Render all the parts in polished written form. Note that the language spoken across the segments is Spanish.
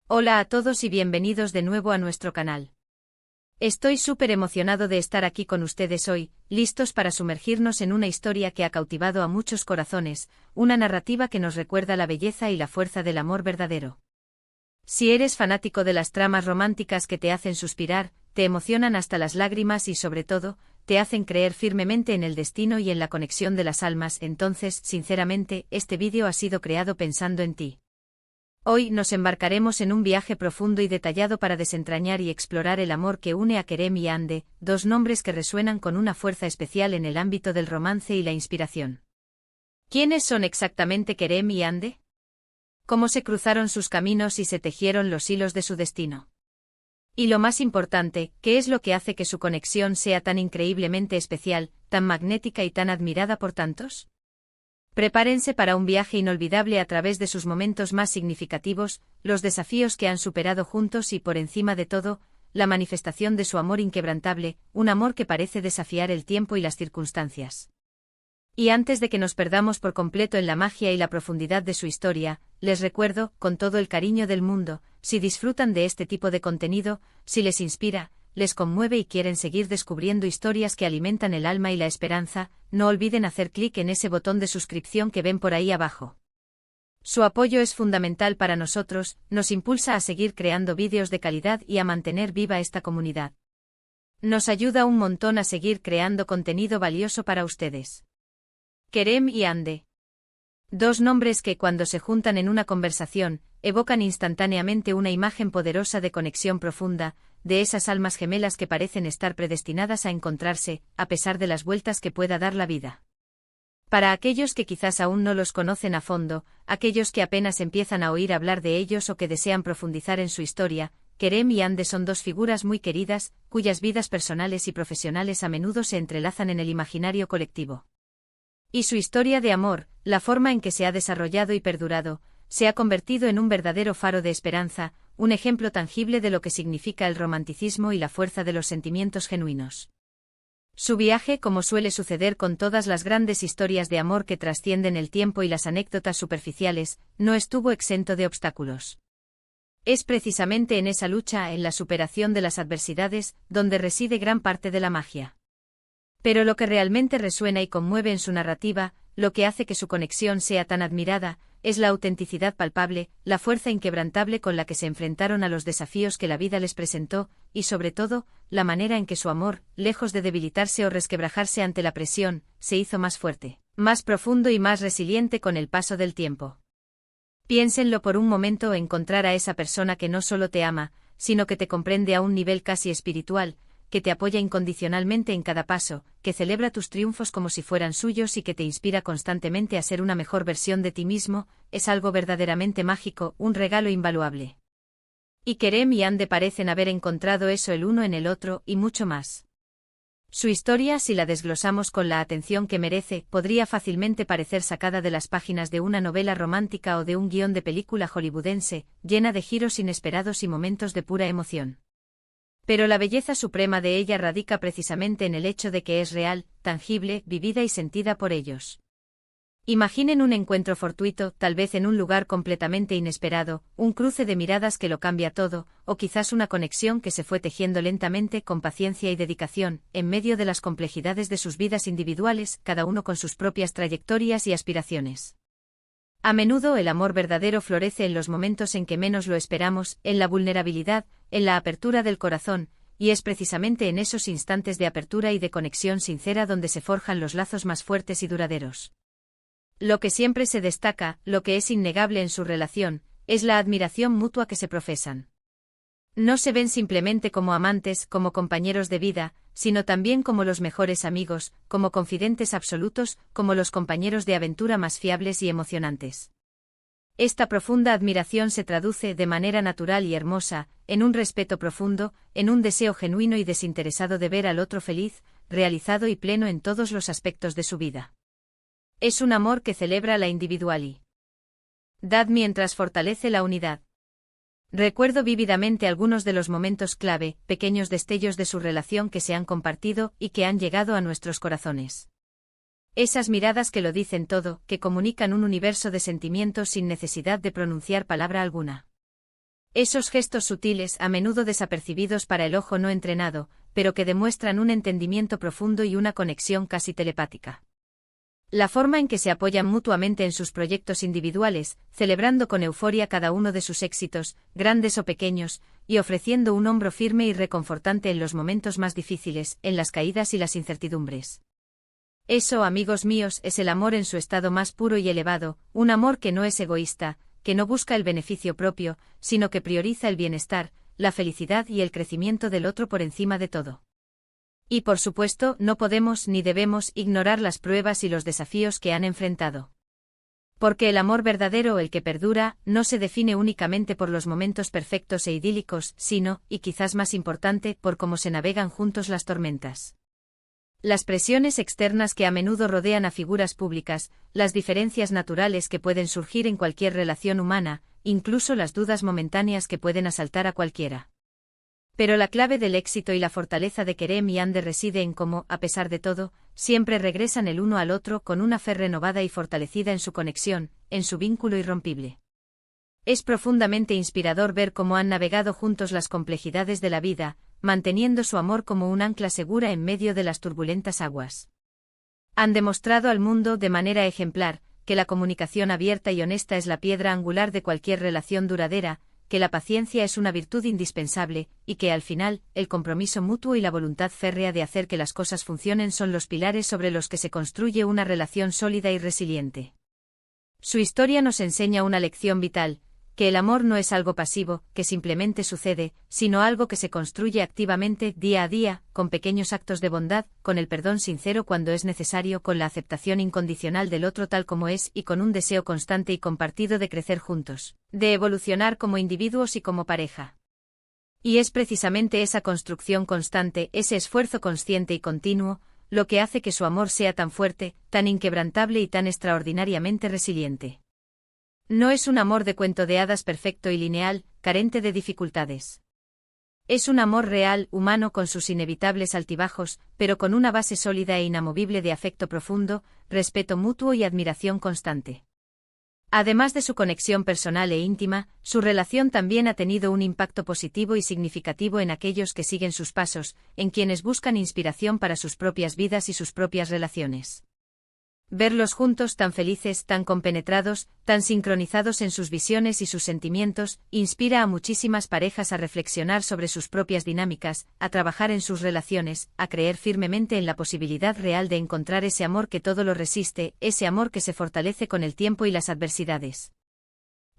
Hola a todos y bienvenidos de nuevo a nuestro canal. Estoy súper emocionado de estar aquí con ustedes hoy, listos para sumergirnos en una historia que ha cautivado a muchos corazones, una narrativa que nos recuerda la belleza y la fuerza del amor verdadero. Si eres fanático de las tramas románticas que te hacen suspirar, te emocionan hasta las lágrimas y sobre todo, te hacen creer firmemente en el destino y en la conexión de las almas, entonces, sinceramente, este vídeo ha sido creado pensando en ti. Hoy nos embarcaremos en un viaje profundo y detallado para desentrañar y explorar el amor que une a Kerem y Hande, dos nombres que resuenan con una fuerza especial en el ámbito del romance y la inspiración. ¿Quiénes son exactamente Kerem y Hande? ¿Cómo se cruzaron sus caminos y se tejieron los hilos de su destino? Y lo más importante, ¿qué es lo que hace que su conexión sea tan increíblemente especial, tan magnética y tan admirada por tantos? Prepárense para un viaje inolvidable a través de sus momentos más significativos, los desafíos que han superado juntos y, por encima de todo, la manifestación de su amor inquebrantable, un amor que parece desafiar el tiempo y las circunstancias. Y antes de que nos perdamos por completo en la magia y la profundidad de su historia, les recuerdo, con todo el cariño del mundo, si disfrutan de este tipo de contenido, si les inspira, les conmueve y quieren seguir descubriendo historias que alimentan el alma y la esperanza, no olviden hacer clic en ese botón de suscripción que ven por ahí abajo. Su apoyo es fundamental para nosotros, nos impulsa a seguir creando vídeos de calidad y a mantener viva esta comunidad. Nos ayuda un montón a seguir creando contenido valioso para ustedes. Kerem y Hande. Dos nombres que, cuando se juntan en una conversación, evocan instantáneamente una imagen poderosa de conexión profunda, de esas almas gemelas que parecen estar predestinadas a encontrarse, a pesar de las vueltas que pueda dar la vida. Para aquellos que quizás aún no los conocen a fondo, aquellos que apenas empiezan a oír hablar de ellos o que desean profundizar en su historia, Kerem y Hande son dos figuras muy queridas, cuyas vidas personales y profesionales a menudo se entrelazan en el imaginario colectivo. Y su historia de amor, la forma en que se ha desarrollado y perdurado, se ha convertido en un verdadero faro de esperanza, un ejemplo tangible de lo que significa el romanticismo y la fuerza de los sentimientos genuinos. Su viaje, como suele suceder con todas las grandes historias de amor que trascienden el tiempo y las anécdotas superficiales, no estuvo exento de obstáculos. Es precisamente en esa lucha, en la superación de las adversidades, donde reside gran parte de la magia. Pero lo que realmente resuena y conmueve en su narrativa, lo que hace que su conexión sea tan admirada, es la autenticidad palpable, la fuerza inquebrantable con la que se enfrentaron a los desafíos que la vida les presentó, y sobre todo, la manera en que su amor, lejos de debilitarse o resquebrajarse ante la presión, se hizo más fuerte, más profundo y más resiliente con el paso del tiempo. Piénsenlo por un momento: encontrar a esa persona que no solo te ama, sino que te comprende a un nivel casi espiritual, que te apoya incondicionalmente en cada paso, que celebra tus triunfos como si fueran suyos y que te inspira constantemente a ser una mejor versión de ti mismo, es algo verdaderamente mágico, un regalo invaluable. Y Kerem y Hande parecen haber encontrado eso el uno en el otro, y mucho más. Su historia, si la desglosamos con la atención que merece, podría fácilmente parecer sacada de las páginas de una novela romántica o de un guión de película hollywoodense, llena de giros inesperados y momentos de pura emoción. Pero la belleza suprema de ella radica precisamente en el hecho de que es real, tangible, vivida y sentida por ellos. Imaginen un encuentro fortuito, tal vez en un lugar completamente inesperado, un cruce de miradas que lo cambia todo, o quizás una conexión que se fue tejiendo lentamente, con paciencia y dedicación, en medio de las complejidades de sus vidas individuales, cada uno con sus propias trayectorias y aspiraciones. A menudo el amor verdadero florece en los momentos en que menos lo esperamos, en la vulnerabilidad, en la apertura del corazón, y es precisamente en esos instantes de apertura y de conexión sincera donde se forjan los lazos más fuertes y duraderos. Lo que siempre se destaca, lo que es innegable en su relación, es la admiración mutua que se profesan. No se ven simplemente como amantes, como compañeros de vida, sino también como los mejores amigos, como confidentes absolutos, como los compañeros de aventura más fiables y emocionantes. Esta profunda admiración se traduce, de manera natural y hermosa, en un respeto profundo, en un deseo genuino y desinteresado de ver al otro feliz, realizado y pleno en todos los aspectos de su vida. Es un amor que celebra la individualidad mientras fortalece la unidad. Recuerdo vívidamente algunos de los momentos clave, pequeños destellos de su relación que se han compartido y que han llegado a nuestros corazones. Esas miradas que lo dicen todo, que comunican un universo de sentimientos sin necesidad de pronunciar palabra alguna. Esos gestos sutiles, a menudo desapercibidos para el ojo no entrenado, pero que demuestran un entendimiento profundo y una conexión casi telepática. La forma en que se apoyan mutuamente en sus proyectos individuales, celebrando con euforia cada uno de sus éxitos, grandes o pequeños, y ofreciendo un hombro firme y reconfortante en los momentos más difíciles, en las caídas y las incertidumbres. Eso, amigos míos, es el amor en su estado más puro y elevado, un amor que no es egoísta, que no busca el beneficio propio, sino que prioriza el bienestar, la felicidad y el crecimiento del otro por encima de todo. Y por supuesto, no podemos ni debemos ignorar las pruebas y los desafíos que han enfrentado. Porque el amor verdadero, el que perdura, no se define únicamente por los momentos perfectos e idílicos, sino, y quizás más importante, por cómo se navegan juntos las tormentas. Las presiones externas que a menudo rodean a figuras públicas, las diferencias naturales que pueden surgir en cualquier relación humana, incluso las dudas momentáneas que pueden asaltar a cualquiera. Pero la clave del éxito y la fortaleza de Kerem y Ande reside en cómo, a pesar de todo, siempre regresan el uno al otro con una fe renovada y fortalecida en su conexión, en su vínculo irrompible. Es profundamente inspirador ver cómo han navegado juntos las complejidades de la vida, manteniendo su amor como un ancla segura en medio de las turbulentas aguas. Han demostrado al mundo de manera ejemplar que la comunicación abierta y honesta es la piedra angular de cualquier relación duradera, que la paciencia es una virtud indispensable, y que al final, el compromiso mutuo y la voluntad férrea de hacer que las cosas funcionen son los pilares sobre los que se construye una relación sólida y resiliente. Su historia nos enseña una lección vital, que el amor no es algo pasivo, que simplemente sucede, sino algo que se construye activamente, día a día, con pequeños actos de bondad, con el perdón sincero cuando es necesario, con la aceptación incondicional del otro tal como es y con un deseo constante y compartido de crecer juntos, de evolucionar como individuos y como pareja. Y es precisamente esa construcción constante, ese esfuerzo consciente y continuo, lo que hace que su amor sea tan fuerte, tan inquebrantable y tan extraordinariamente resiliente. No es un amor de cuento de hadas perfecto y lineal, carente de dificultades. Es un amor real, humano con sus inevitables altibajos, pero con una base sólida e inamovible de afecto profundo, respeto mutuo y admiración constante. Además de su conexión personal e íntima, su relación también ha tenido un impacto positivo y significativo en aquellos que siguen sus pasos, en quienes buscan inspiración para sus propias vidas y sus propias relaciones. Verlos juntos tan felices, tan compenetrados, tan sincronizados en sus visiones y sus sentimientos, inspira a muchísimas parejas a reflexionar sobre sus propias dinámicas, a trabajar en sus relaciones, a creer firmemente en la posibilidad real de encontrar ese amor que todo lo resiste, ese amor que se fortalece con el tiempo y las adversidades.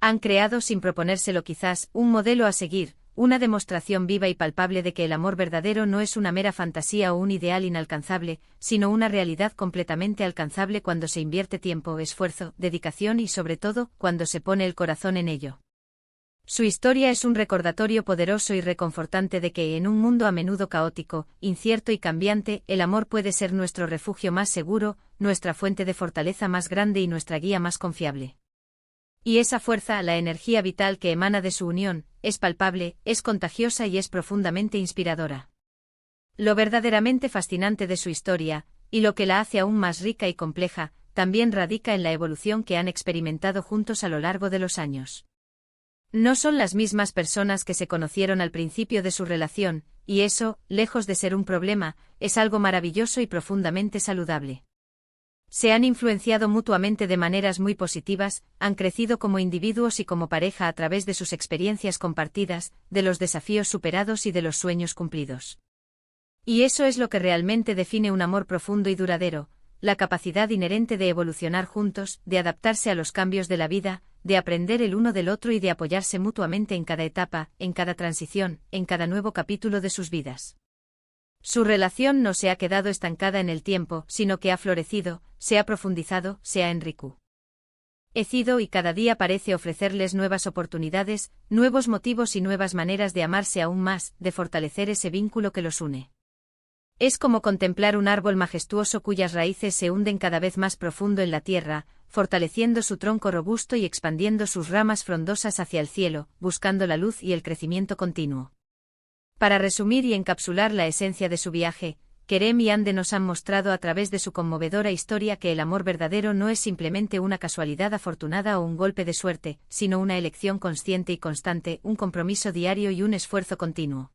Han creado, sin proponérselo quizás, un modelo a seguir, una demostración viva y palpable de que el amor verdadero no es una mera fantasía o un ideal inalcanzable, sino una realidad completamente alcanzable cuando se invierte tiempo, esfuerzo, dedicación y sobre todo, cuando se pone el corazón en ello. Su historia es un recordatorio poderoso y reconfortante de que en un mundo a menudo caótico, incierto y cambiante, el amor puede ser nuestro refugio más seguro, nuestra fuente de fortaleza más grande y nuestra guía más confiable. Y esa fuerza, la energía vital que emana de su unión, es palpable, es contagiosa y es profundamente inspiradora. Lo verdaderamente fascinante de su historia, y lo que la hace aún más rica y compleja, también radica en la evolución que han experimentado juntos a lo largo de los años. No son las mismas personas que se conocieron al principio de su relación, y eso, lejos de ser un problema, es algo maravilloso y profundamente saludable. Se han influenciado mutuamente de maneras muy positivas, han crecido como individuos y como pareja a través de sus experiencias compartidas, de los desafíos superados y de los sueños cumplidos. Y eso es lo que realmente define un amor profundo y duradero, la capacidad inherente de evolucionar juntos, de adaptarse a los cambios de la vida, de aprender el uno del otro y de apoyarse mutuamente en cada etapa, en cada transición, en cada nuevo capítulo de sus vidas. Su relación no se ha quedado estancada en el tiempo, sino que ha florecido, se ha profundizado, se ha enriquecido y cada día parece ofrecerles nuevas oportunidades, nuevos motivos y nuevas maneras de amarse aún más, de fortalecer ese vínculo que los une. Es como contemplar un árbol majestuoso cuyas raíces se hunden cada vez más profundo en la tierra, fortaleciendo su tronco robusto y expandiendo sus ramas frondosas hacia el cielo, buscando la luz y el crecimiento continuo. Para resumir y encapsular la esencia de su viaje, Kerem y Ande nos han mostrado a través de su conmovedora historia que el amor verdadero no es simplemente una casualidad afortunada o un golpe de suerte, sino una elección consciente y constante, un compromiso diario y un esfuerzo continuo.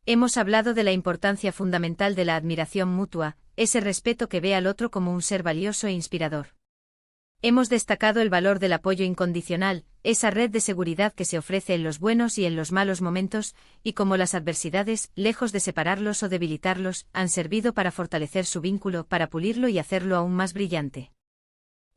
Hemos hablado de la importancia fundamental de la admiración mutua, ese respeto que ve al otro como un ser valioso e inspirador. Hemos destacado el valor del apoyo incondicional, esa red de seguridad que se ofrece en los buenos y en los malos momentos, y cómo las adversidades, lejos de separarlos o debilitarlos, han servido para fortalecer su vínculo, para pulirlo y hacerlo aún más brillante.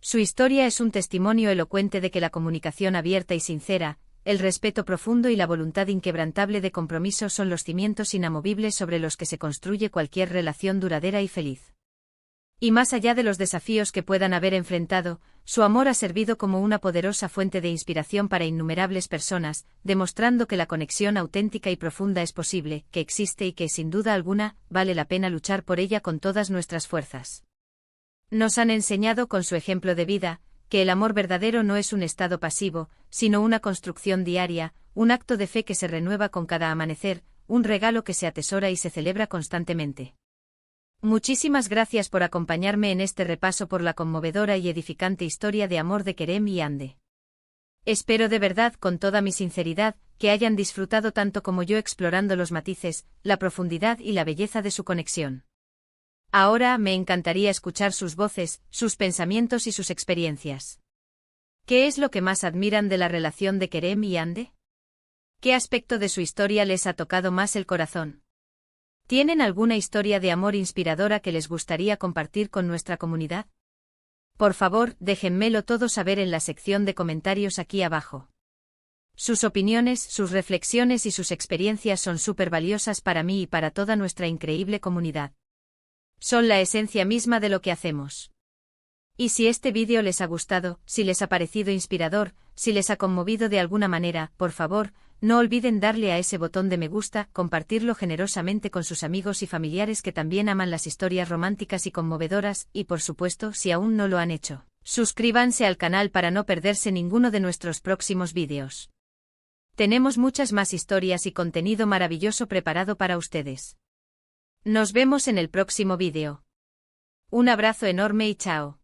Su historia es un testimonio elocuente de que la comunicación abierta y sincera, el respeto profundo y la voluntad inquebrantable de compromiso son los cimientos inamovibles sobre los que se construye cualquier relación duradera y feliz. Y más allá de los desafíos que puedan haber enfrentado, su amor ha servido como una poderosa fuente de inspiración para innumerables personas, demostrando que la conexión auténtica y profunda es posible, que existe y que, sin duda alguna, vale la pena luchar por ella con todas nuestras fuerzas. Nos han enseñado con su ejemplo de vida, que el amor verdadero no es un estado pasivo, sino una construcción diaria, un acto de fe que se renueva con cada amanecer, un regalo que se atesora y se celebra constantemente. Muchísimas gracias por acompañarme en este repaso por la conmovedora y edificante historia de amor de Kerem y Ande. Espero de verdad, con toda mi sinceridad, que hayan disfrutado tanto como yo explorando los matices, la profundidad y la belleza de su conexión. Ahora me encantaría escuchar sus voces, sus pensamientos y sus experiencias. ¿Qué es lo que más admiran de la relación de Kerem y Ande? ¿Qué aspecto de su historia les ha tocado más el corazón? ¿Tienen alguna historia de amor inspiradora que les gustaría compartir con nuestra comunidad? Por favor, déjenmelo todo saber en la sección de comentarios aquí abajo. Sus opiniones, sus reflexiones y sus experiencias son súper valiosas para mí y para toda nuestra increíble comunidad. Son la esencia misma de lo que hacemos. Y si este vídeo les ha gustado, si les ha parecido inspirador, si les ha conmovido de alguna manera, por favor, no olviden darle a ese botón de me gusta, compartirlo generosamente con sus amigos y familiares que también aman las historias románticas y conmovedoras, y por supuesto, si aún no lo han hecho, suscríbanse al canal para no perderse ninguno de nuestros próximos vídeos. Tenemos muchas más historias y contenido maravilloso preparado para ustedes. Nos vemos en el próximo vídeo. Un abrazo enorme y chao.